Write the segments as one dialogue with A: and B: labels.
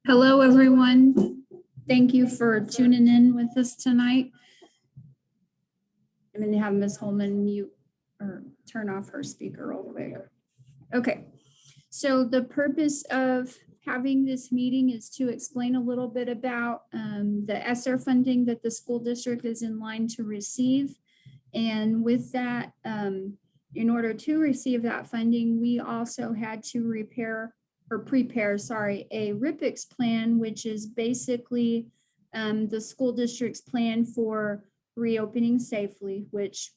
A: Hello, everyone. Thank you for tuning in with us tonight. I'm going to have Ms. Holman mute or turn off her speaker real quick. Okay, so the purpose of having this meeting is to explain a little bit about the ESSR funding that the school district is in line to receive. And with that, in order to receive that funding, we also had to prepare a RIPEX plan, which is basically the school district's plan for reopening safely, which,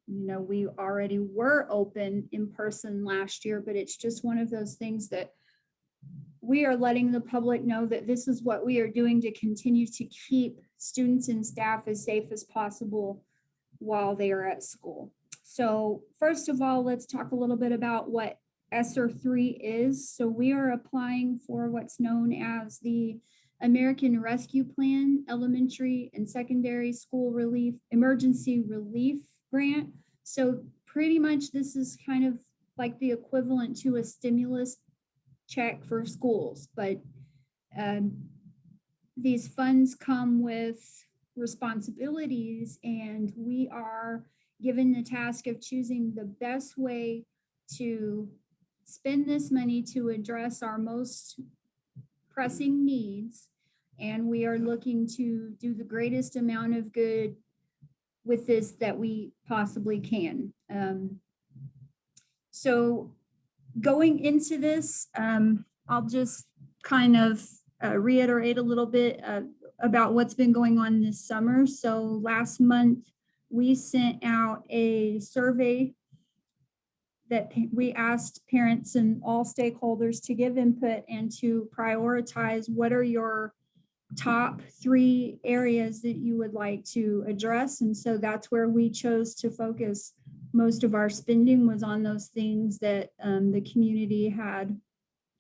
A: you know, we already were open in person last year, but it's just one of those things that we are letting the public know that this is what we are doing to continue to keep students and staff as safe as possible while they are at school. So first of all, let's talk a little bit about what ESSR 3 is. So we are applying for what's known as the American Rescue Plan Elementary and Secondary School Relief Emergency Relief Grant. So pretty much this is kind of like the equivalent to a stimulus check for schools, but these funds come with responsibilities, and we are given the task of choosing the best way to spend this money to address our most pressing needs. And we are looking to do the greatest amount of good with this that we possibly can. So going into this, I'll just kind of reiterate a little bit about what's been going on this summer. So last month, we sent out a survey that we asked parents and all stakeholders to give input and to prioritize what are your top 3 areas that you would like to address. And so that's where we chose to focus. Most of our spending was on those things that the community had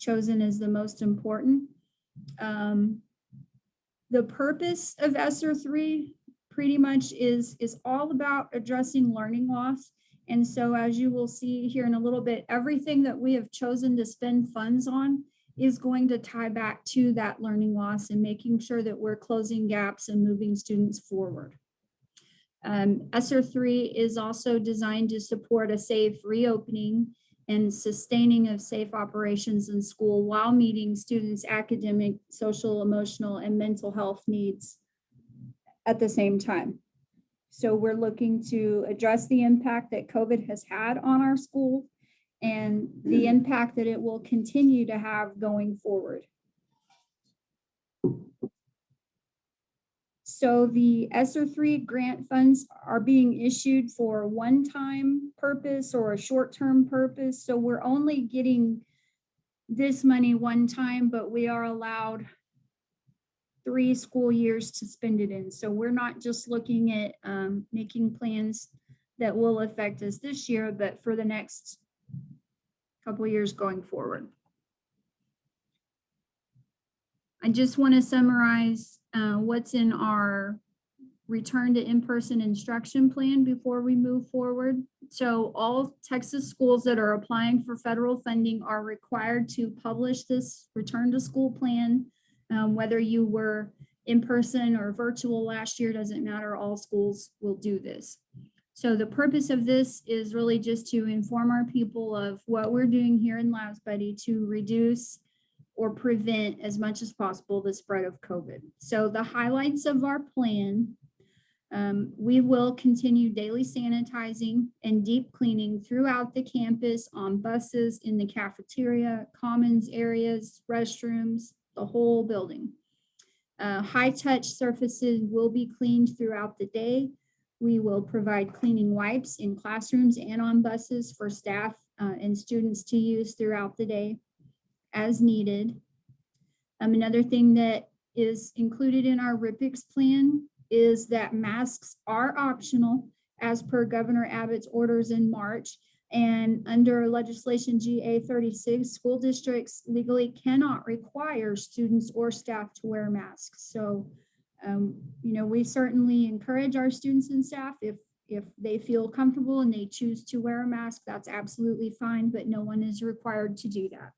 A: chosen as the most important. The purpose of ESSR 3 pretty much is all about addressing learning loss. And so as you will see here in a little bit, everything that we have chosen to spend funds on is going to tie back to that learning loss and making sure that we're closing gaps and moving students forward. ESSR 3 is also designed to support a safe reopening and sustaining of safe operations in school while meeting students' academic, social, emotional, and mental health needs at the same time. So we're looking to address the impact that COVID has had on our school and the impact that it will continue to have going forward. So the ESSR 3 grant funds are being issued for a one-time purpose or a short-term purpose. So we're only getting this money one time, but we are allowed 3 school years to spend it in. So we're not just looking at making plans that will affect us this year, but for the next couple of years going forward. I just want to summarize what's in our return to in-person instruction plan before we move forward. So all Texas schools that are applying for federal funding are required to publish this return to school plan. Whether you were in person or virtual last year, doesn't matter, all schools will do this. So the purpose of this is really just to inform our people of what we're doing here in Labs Buddy to reduce or prevent as much as possible the spread of COVID. So the highlights of our plan: we will continue daily sanitizing and deep cleaning throughout the campus, on buses, in the cafeteria, commons areas, restrooms, the whole building. High touch surfaces will be cleaned throughout the day. We will provide cleaning wipes in classrooms and on buses for staff and students to use throughout the day as needed. Another thing that is included in our RIPICS plan is that masks are optional as per Governor Abbott's orders in March. And under legislation GA 36, school districts legally cannot require students or staff to wear masks. So, we certainly encourage our students and staff, if they feel comfortable and they choose to wear a mask, that's absolutely fine, but no one is required to do that.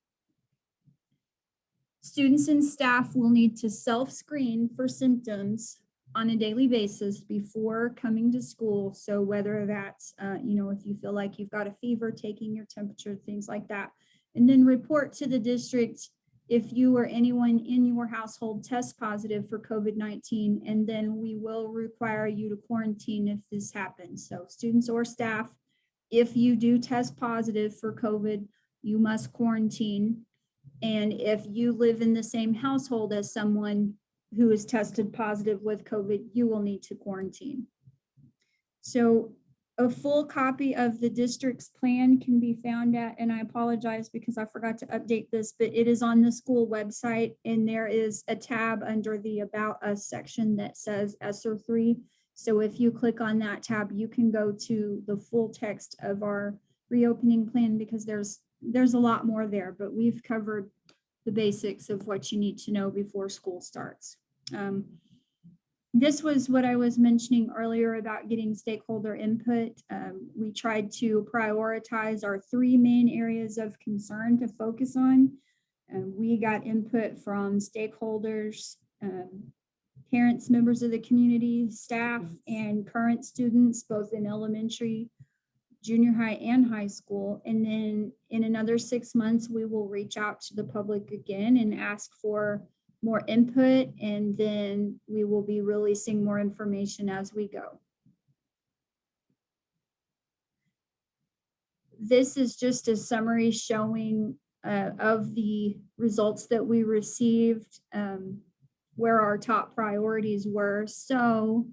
A: Students and staff will need to self-screen for symptoms on a daily basis before coming to school. So whether that's, if you feel like you've got a fever, taking your temperature, things like that, and then report to the district if you or anyone in your household tests positive for COVID-19, and then we will require you to quarantine if this happens. So students or staff, if you do test positive for COVID, you must quarantine. And if you live in the same household as someone who is tested positive with COVID, you will need to quarantine. So a full copy of the district's plan can be found at, and I apologize because I forgot to update this, but it is on the school website, and there is a tab under the About Us section that says ESSR 3. So if you click on that tab, you can go to the full text of our reopening plan, because there's a lot more there, but we've covered the basics of what you need to know before school starts. This was what I was mentioning earlier about getting stakeholder input. We tried to prioritize our 3 main areas of concern to focus on. We got input from stakeholders, parents, members of the community, staff, and current students, both in elementary, junior high, and high school. And then in another 6 months, we will reach out to the public again and ask for more input, and then we will be releasing more information as we go. This is just a summary showing of the results that we received, where our top priorities were. So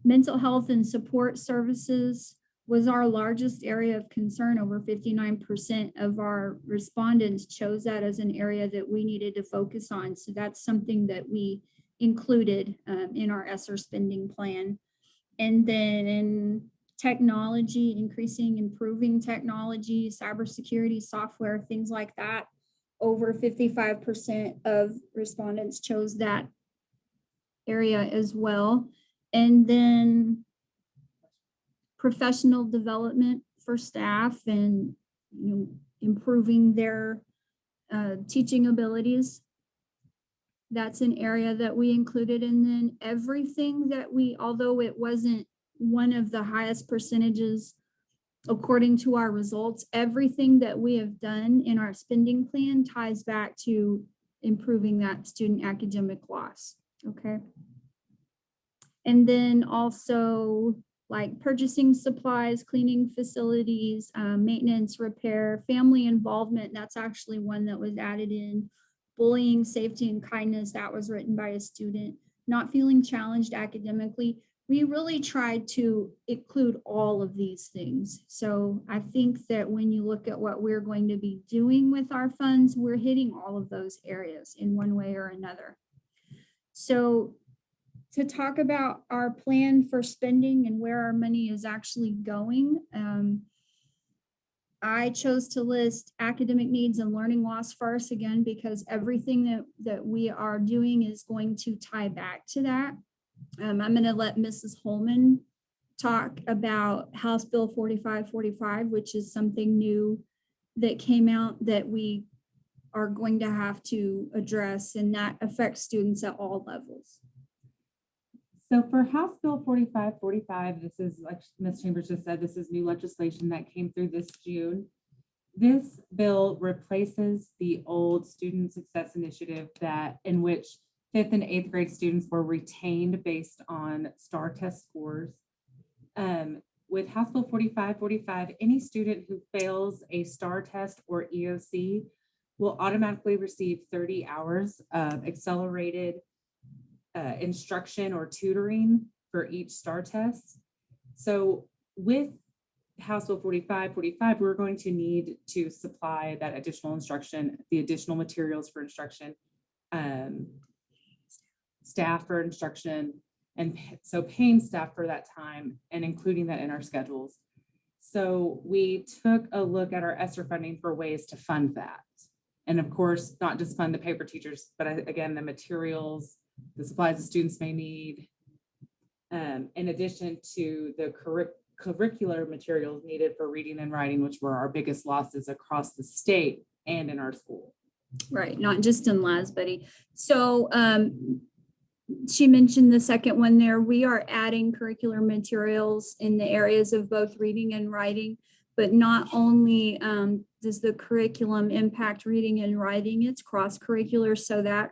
A: mental health and support services was our largest area of concern. Over 59% of our respondents chose that as an area that we needed to focus on. So that's something that we included in our ESSR spending plan. And then in technology, improving technology, cybersecurity, software, things like that, over 55% of respondents chose that area as well. And then professional development for staff and improving their teaching abilities. That's an area that we included. And then everything that although it wasn't one of the highest percentages according to our results, everything that we have done in our spending plan ties back to improving that student academic loss. Okay. And then also, like purchasing supplies, cleaning facilities, maintenance, repair, family involvement. That's actually one that was added in. Bullying, safety, and kindness. That was written by a student. Not feeling challenged academically. We really tried to include all of these things. So I think that when you look at what we're going to be doing with our funds, we're hitting all of those areas in one way or another. So to talk about our plan for spending and where our money is actually going, I chose to list academic needs and learning loss first, again, because everything that we are doing is going to tie back to that. I'm going to let Mrs. Holman talk about House Bill 4545, which is something new that came out that we are going to have to address, and that affects students at all levels.
B: So for House Bill 4545, this is, like Ms. Chambers just said, this is new legislation that came through this June. This bill replaces the old Student Success Initiative in which 5th and 8th grade students were retained based on STAR test scores. With House Bill 4545, any student who fails a STAR test or EOC will automatically receive 30 hours of accelerated instruction or tutoring for each STAR test. So with House Bill 4545, we're going to need to supply that additional instruction, the additional materials for instruction, staff for instruction, and so paying staff for that time and including that in our schedules. So we took a look at our ESSR funding for ways to fund that. And of course, not just fund the paper teachers, but again, the materials, the supplies the students may need, in addition to the curricular materials needed for reading and writing, which were our biggest losses across the state and in our school.
A: Right, not just in Lasbury. So she mentioned the second one there. We are adding curricular materials in the areas of both reading and writing, but not only does the curriculum impact reading and writing, it's cross-curricular, so that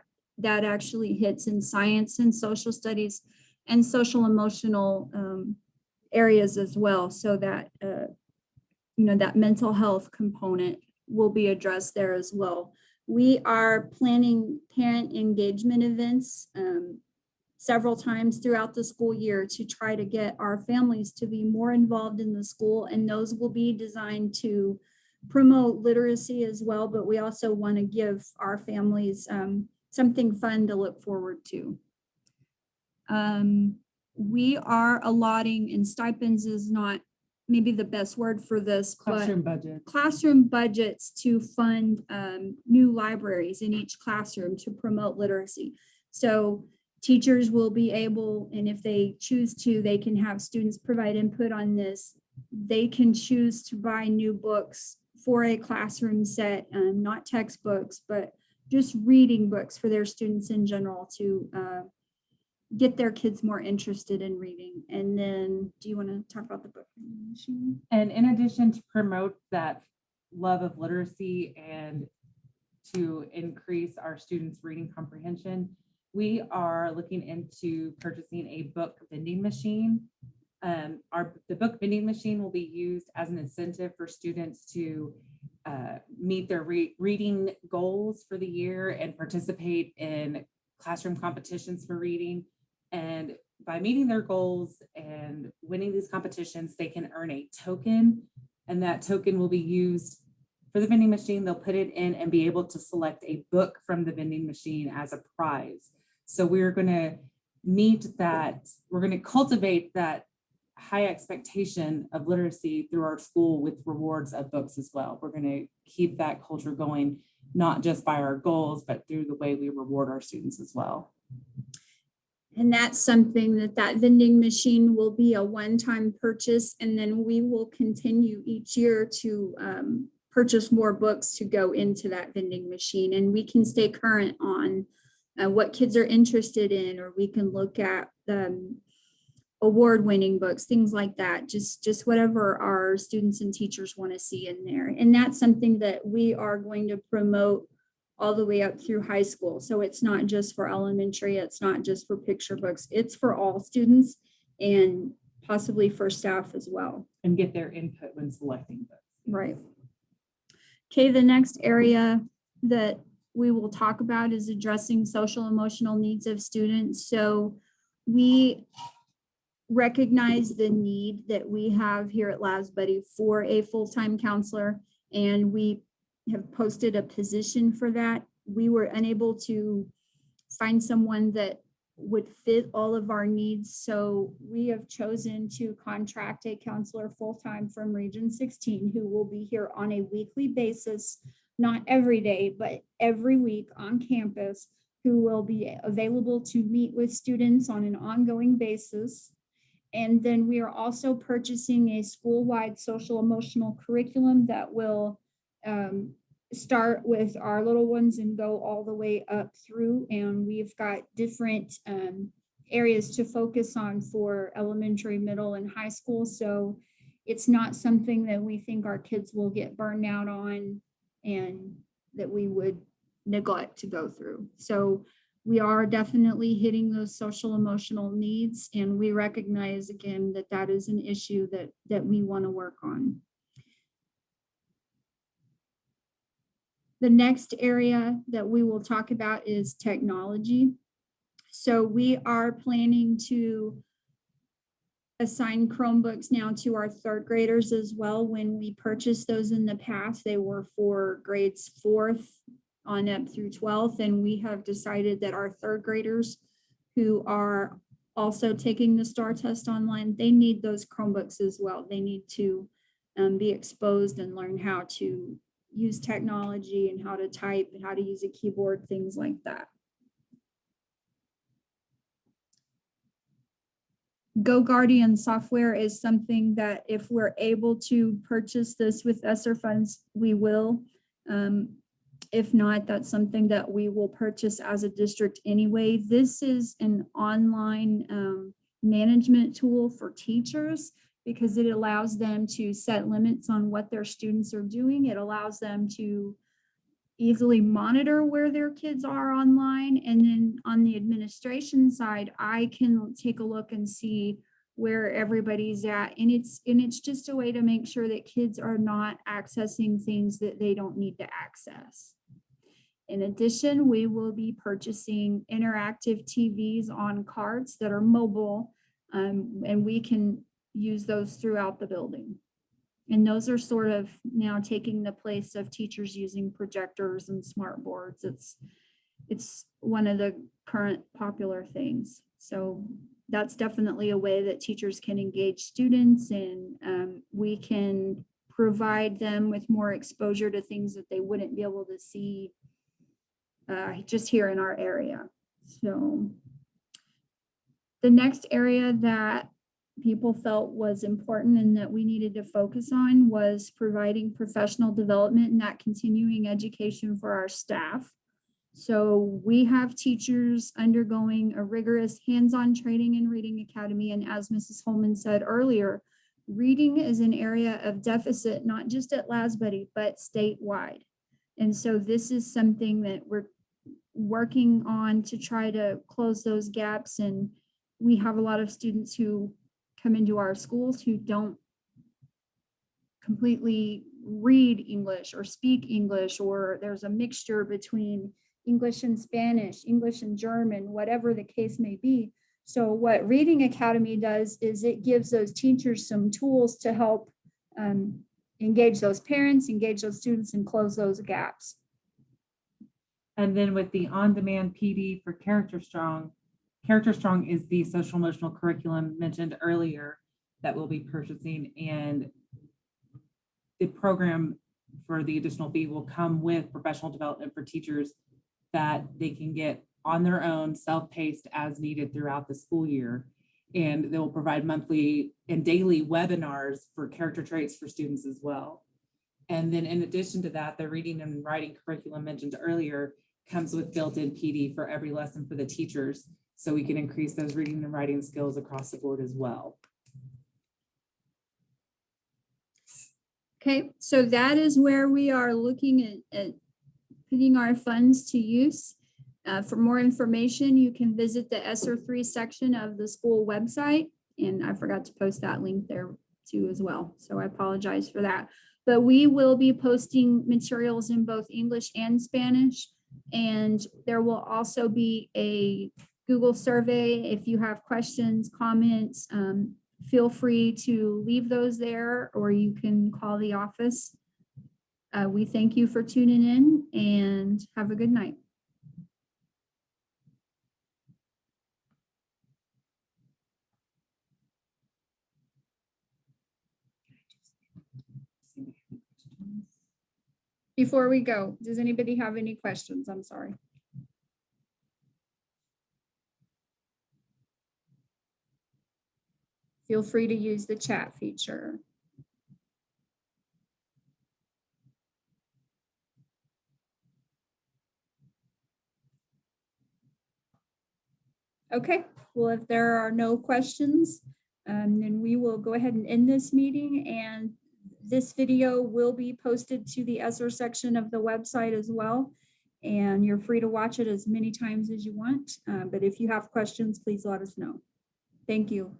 A: actually hits in science and social studies and social emotional areas as well, so that that mental health component will be addressed there as well. We are planning parent engagement events several times throughout the school year to try to get our families to be more involved in the school, and those will be designed to promote literacy as well, but we also want to give our families something fun to look forward to. We are allotting, and stipends is not maybe the best word for this,
B: Classroom budget.
A: Classroom budgets to fund new libraries in each classroom to promote literacy. So teachers will be able, and if they choose to, they can have students provide input on this. They can choose to buy new books for a classroom set, not textbooks, but just reading books for their students in general to get their kids more interested in reading. And then, do you want to talk about the book machine?
B: And in addition to promote that love of literacy and to increase our students' reading comprehension, we are looking into purchasing a book vending machine. The book vending machine will be used as an incentive for students to meet their reading goals for the year and participate in classroom competitions for reading. And by meeting their goals and winning these competitions, they can earn a token, and that token will be used for the vending machine. They'll put it in and be able to select a book from the vending machine as a prize. So we're going to meet that, we're going to cultivate that high expectation of literacy through our school with rewards of books as well. We're going to keep that culture going, not just by our goals, but through the way we reward our students as well.
A: And that's something that vending machine will be a one-time purchase, and then we will continue each year to purchase more books to go into that vending machine, and we can stay current on what kids are interested in, or we can look at award-winning books, things like that, just whatever our students and teachers want to see in there. And that's something that we are going to promote all the way up through high school. So it's not just for elementary, it's not just for picture books, it's for all students and possibly for staff as well.
B: And get their input when selecting books.
A: Right. Okay, the next area that we will talk about is addressing social emotional needs of students. So we recognize the need that we have here at Lasbury for a full-time counselor, and we have posted a position for that. We were unable to find someone that would fit all of our needs. So we have chosen to contract a counselor full-time from Region 16 who will be here on a weekly basis, not every day, but every week on campus, who will be available to meet with students on an ongoing basis. And then we are also purchasing a school-wide social emotional curriculum that will start with our little ones and go all the way up through. And we've got different areas to focus on for elementary, middle, and high school. So it's not something that we think our kids will get burned out on and that we would neglect to go through. So we are definitely hitting those social emotional needs, and we recognize again that that is an issue that we want to work on. The next area that we will talk about is technology. So we are planning to assign Chromebooks now to our third graders as well. When we purchased those in the past, they were for grades 4th on up through 12th. And we have decided that our third graders who are also taking the STAR test online, they need those Chromebooks as well. They need to be exposed and learn how to use technology and how to type and how to use a keyboard, things like that. GoGuardian software is something that if we're able to purchase this with ESSR funds, we will. If not, that's something that we will purchase as a district anyway. This is an online management tool for teachers because it allows them to set limits on what their students are doing. It allows them to easily monitor where their kids are online. And then on the administration side, I can take a look and see where everybody's at. And it's just a way to make sure that kids are not accessing things that they don't need to access. In addition, we will be purchasing interactive TVs on carts that are mobile, and we can use those throughout the building. And those are sort of now taking the place of teachers using projectors and smart boards. It's one of the current popular things. So that's definitely a way that teachers can engage students, and we can provide them with more exposure to things that they wouldn't be able to see just here in our area. So the next area that people felt was important and that we needed to focus on was providing professional development and that continuing education for our staff. So we have teachers undergoing a rigorous hands-on training in Reading Academy. And as Mrs. Holman said earlier, reading is an area of deficit, not just at Lasbury, but statewide. And so this is something that we're working on to try to close those gaps. And we have a lot of students who come into our schools who don't completely read English or speak English, or there's a mixture between English and Spanish, English and German, whatever the case may be. So what Reading Academy does is it gives those teachers some tools to help engage those parents, engage those students, and close those gaps.
B: And then with the on-demand PD for Character Strong is the social emotional curriculum mentioned earlier that we'll be purchasing, and the program for the additional fee will come with professional development for teachers that they can get on their own, self-paced as needed throughout the school year. And they will provide monthly and daily webinars for character traits for students as well. And then in addition to that, the reading and writing curriculum mentioned earlier comes with built-in PD for every lesson for the teachers, so we can increase those reading and writing skills across the board as well.
A: Okay, so that is where we are looking at putting our funds to use. For more information, you can visit the ESSR 3 section of the school website, and I forgot to post that link there too as well, so I apologize for that. But we will be posting materials in both English and Spanish, and there will also be a Google survey. If you have questions, comments, feel free to leave those there, or you can call the office. We thank you for tuning in and have a good night. Before we go, does anybody have any questions? I'm sorry. Feel free to use the chat feature. Okay, well, if there are no questions, then we will go ahead and end this meeting, and this video will be posted to the ESSR section of the website as well. And you're free to watch it as many times as you want. But if you have questions, please let us know. Thank you.